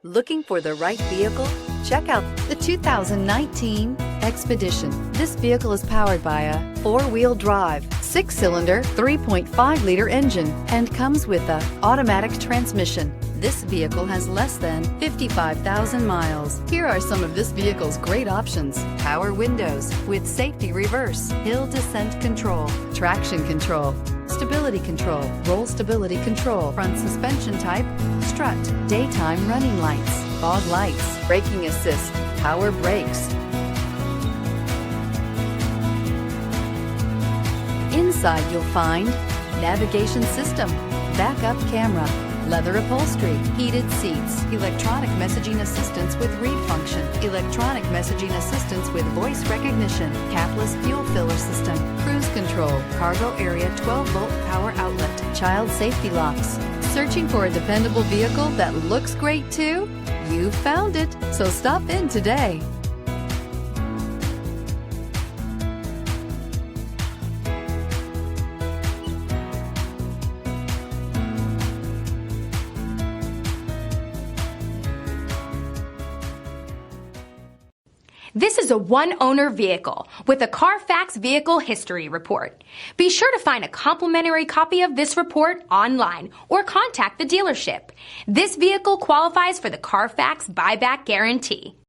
Looking for the right vehicle? Check out the 2019 Expedition. This vehicle is powered by a 4-wheel drive, 6-cylinder, 3.5-liter engine, and comes with an automatic transmission. This vehicle has less than 55,000 miles. Here are some of this vehicle's great options: power windows with safety reverse, hill descent control, traction control, stability control, roll stability control, front suspension type, strut, daytime running lights, fog lights, braking assist, power brakes. Inside you'll find navigation system, backup camera, leather upholstery, heated seats, electronic messaging assistance with read function, electronic messaging assistance with voice recognition, capless fuel filler system, cruise control, cargo area 12-volt power outlet, child safety locks. Searching for a dependable vehicle that looks great too? You found it, so stop in today. This is a one-owner vehicle with a CARFAX Vehicle History Report. Be sure to find a complimentary copy of this report online or contact the dealership. This vehicle qualifies for the CARFAX Buyback Guarantee.